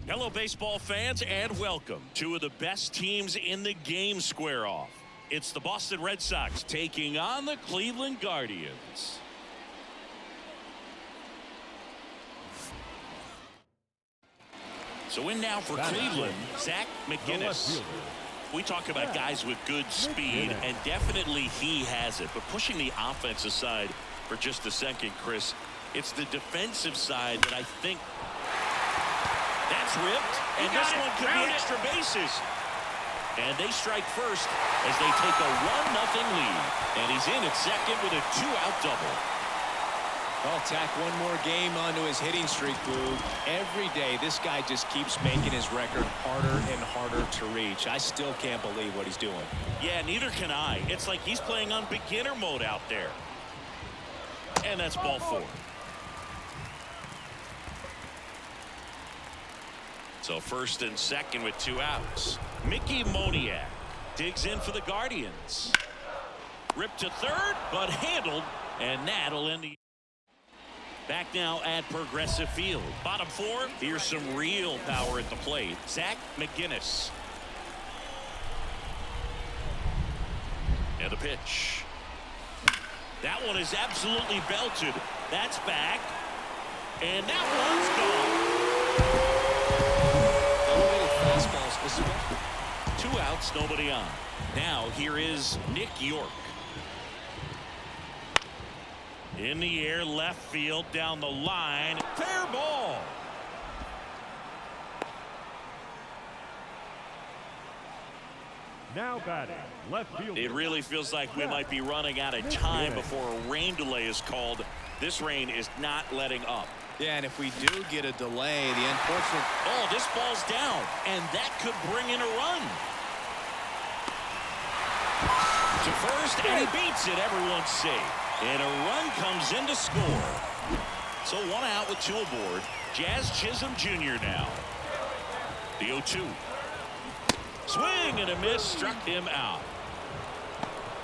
Hello, baseball fans, and welcome. Two of the best teams in the game square off. It's the Boston Red Sox taking on the Cleveland Guardians. So in now for Cleveland, Zach McGinnis. We talk about guys with good speed, and definitely he has it. But pushing the offense aside for just a second, Chris, it's the defensive side that I think that's ripped, and this one could be extra bases. And they strike first as they take a 1-0 lead. And he's in at second with a 2-out double. Well, tack one more game onto his hitting streak, Boog. Every day, this guy just keeps making his record harder and harder to reach. I still can't believe what he's doing. Yeah, neither can I. It's like he's playing on beginner mode out there. And that's ball 4. So first and second with 2 outs. Mickey Moniak digs in for the Guardians. Ripped to third, but handled, and that'll end the. Back now at Progressive Field. Bottom 4, here's some real power at the plate. Zach McGinnis. And the pitch. That one is absolutely belted. That's back. And that one's gone. 2 outs, nobody on. Now here is Nick York. In the air, left field, down the line. Fair ball. Now batting, left field. It really feels like we might be running out of time before a rain delay is called. This rain is not letting up. Yeah, and if we do get a delay, the unfortunate. Oh, this ball's down, and that could bring in a run. To first, and he beats it. Everyone's safe. And a run comes in to score. So 1 out with 2 aboard. Jazz Chisholm Jr. now. The 0-2. Swing and a miss, struck him out.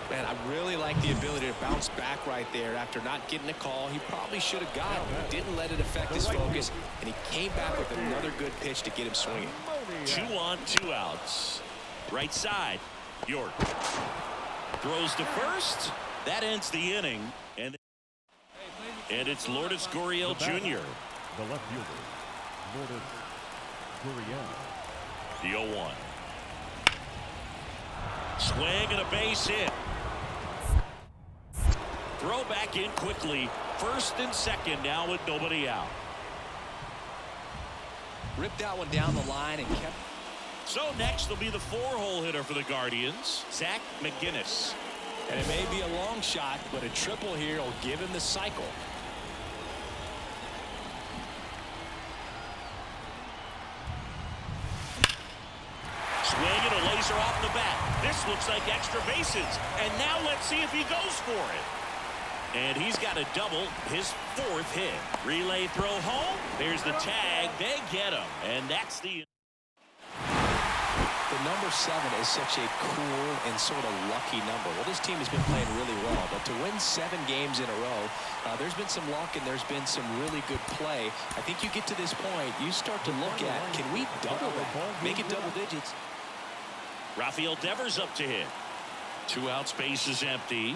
Man, I really like the ability to bounce back right there after not getting a call. He probably should have got it. Didn't let it affect his focus, and he came back with another good pitch to get him swinging. 2 on, 2 outs. Right side, York. Throws to first. That ends the inning. And it's Lourdes Gurriel Jr. The left fielder, Lourdes Gurriel. The 0-1. Swing and a base hit. Throw back in quickly. First and second now with nobody out. Ripped that one down the line and kept. So next will be the 4-hole hitter for the Guardians, Zach McGinnis. And it may be a long shot, but a triple here will give him the cycle. Swing and a laser off the bat. This looks like extra bases. And now let's see if he goes for it. And he's got a double, his 4th hit. Relay throw home. There's the tag. They get him. And that's the number 7 is such a cool and sort of lucky number. Well, this team has been playing really well, but to win 7 games in a row, there's been some luck and there's been some really good play. I think you get to this point, you start to look at, can we double that? Make it double digits. Rafael Devers up to hit. 2 out, space is empty.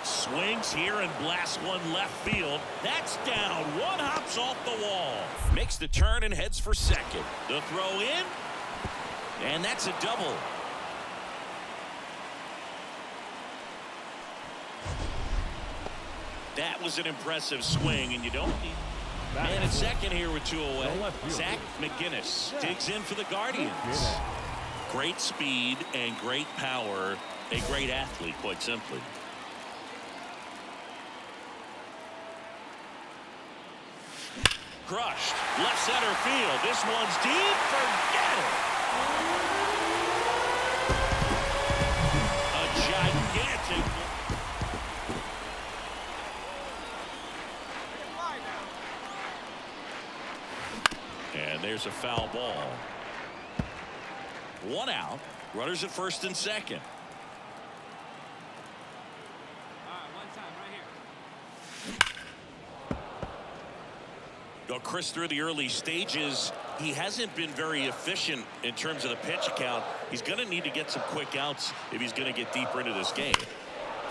Swings here and blasts one left field. That's down. One hops off the wall. Makes the turn and heads for second. The throw in. And that's a double. That was an impressive swing, and you don't need. Man at second here with 2 away. Zach McGinnis digs in for the Guardians. Great speed and great power. A great athlete, quite simply. Crushed. Left center field. This one's deep. Forget it. A gigantic. And there's a foul ball. 1 out. Runners at first and second. Chris, through the early stages, he hasn't been very efficient in terms of the pitch count. He's going to need to get some quick outs if he's going to get deeper into this game.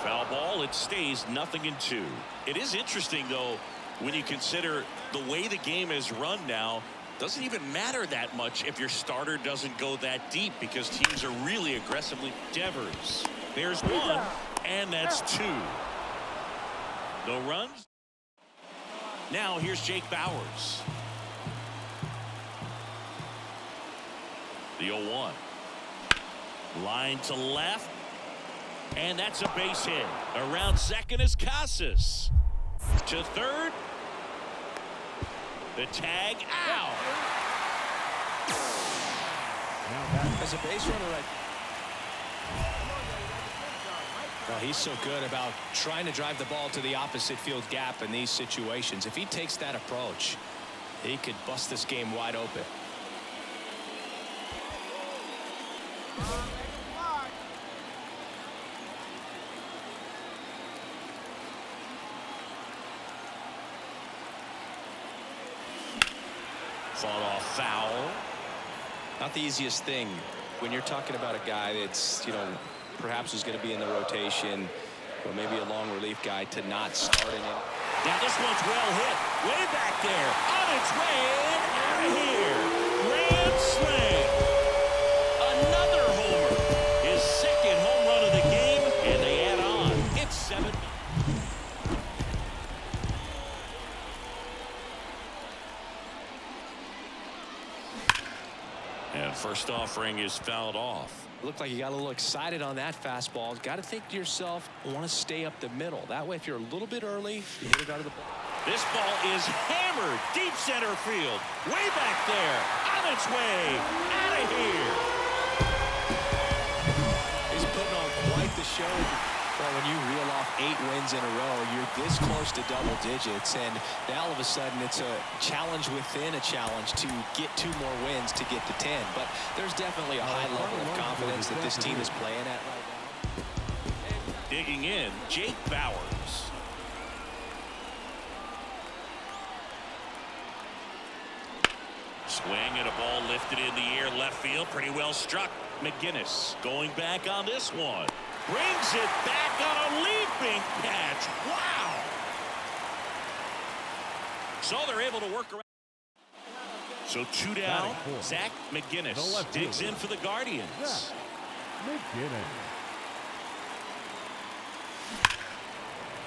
Foul ball, it stays 0-2. It is interesting, though, when you consider the way the game is run now. Doesn't even matter that much if your starter doesn't go that deep because teams are really aggressively. Devers. There's 1, and that's 2. No runs. Now here's Jake Bauers. The 0-1. Line to left. And that's a base hit. Around second is Casas. To third. The tag out. As a base runner, well, he's so good about trying to drive the ball to the opposite field gap in these situations. If he takes that approach, he could bust this game wide open. Fought off foul. Not the easiest thing when you're talking about a guy that's, perhaps is going to be in the rotation, or maybe a long relief guy, to not start in it. Now this one's well hit. Way back there. On its way and out of here. Grand slam. Another homer. His second home run of the game, and they add on. It's 7. And first offering is fouled off. Looked like you got a little excited on that fastball. Got to think to yourself, I want to stay up the middle. That way, if you're a little bit early, you hit it out of the ball. This ball is hammered deep center field. Way back there. On its way. Out of here. He's putting on quite the show. Well, when you reel off 8 wins in a row, you're this close to double digits, and now all of a sudden it's a challenge within a challenge to get 2 more wins to get to 10. But there's definitely a high level of confidence that this team is playing at right now. Digging in, Jake Bauers. Swing and a ball lifted in the air left field. Pretty well struck. McGinnis going back on this one. Brings it back on a leaping catch. Wow. So they're able to work around. So 2 down. Zach McGinnis digs in for the Guardians.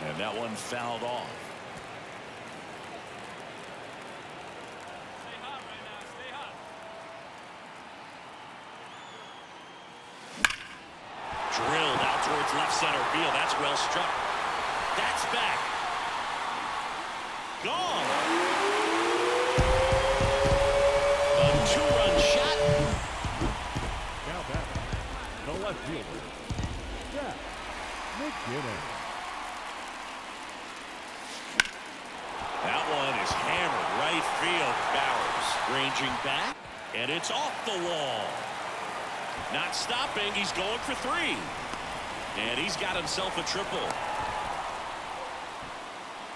And that one fouled off. Stay hot right now. Stay hot. Drilled out towards left center field. That's well struck. That's back. Gone. A 2-run shot. Now back, the left fielder, Zach McGinnis. That one is hammered right field. Bowers ranging back, and it's off the wall. Not stopping. He's going for 3. And he's got himself a triple.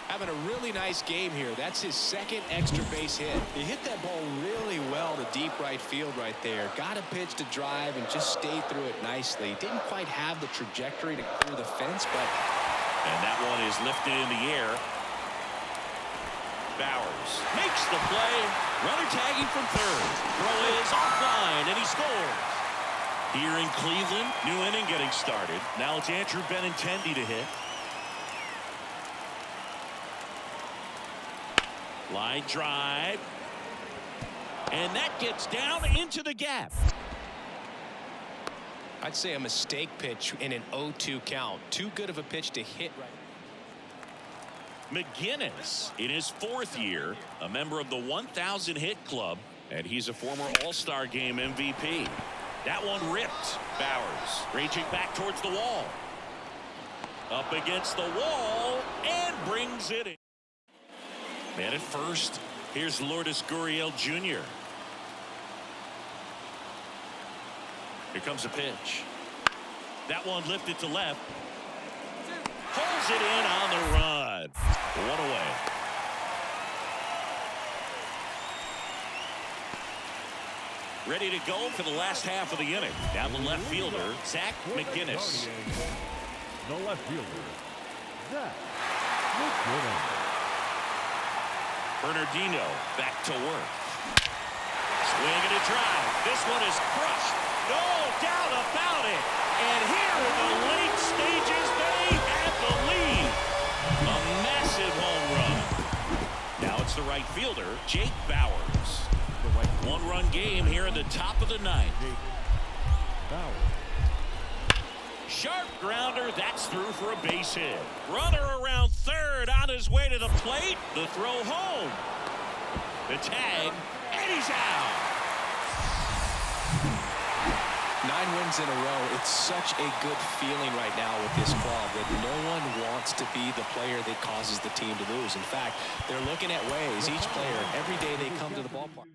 Having a really nice game here. That's his second extra base hit. He hit that ball really well to deep right field right there. Got a pitch to drive and just stayed through it nicely. Didn't quite have the trajectory to clear the fence, but... And that one is lifted in the air. Bowers makes the play. Runner tagging from third. Throw is offline, and he scores. Here in Cleveland, new inning getting started. Now it's Andrew Benintendi to hit. Line drive. And that gets down into the gap. I'd say a mistake pitch in an 0-2 count. Too good of a pitch to hit right. McGinnis in his 4th year, a member of the 1,000 hit club, and he's a former All-Star Game MVP. That one ripped. Bowers raging back towards the wall. Up against the wall and brings it in. Man at first, here's Lourdes Gurriel Jr. Here comes a pitch. That one lifted to left. Pulls it in on the run. 1 away. Ready to go for the last half of the inning. Down the left fielder, Zach McGinnis. The left fielder, Zach McGinnis. Bernardino back to work. Swing and a drive. This one is crushed. No doubt about it. And here in the late stages, they have the lead. A massive home run. Now it's the right fielder, Jake Bowers. 1-run game here in the top of the 9th. Bowers. Sharp grounder. That's through for a base hit. Runner around third on his way to the plate. The throw home. The tag. And he's out. 9 wins in a row. It's such a good feeling right now with this club that no one wants to be the player that causes the team to lose. In fact, they're looking at ways, each player, every day they come to the ballpark.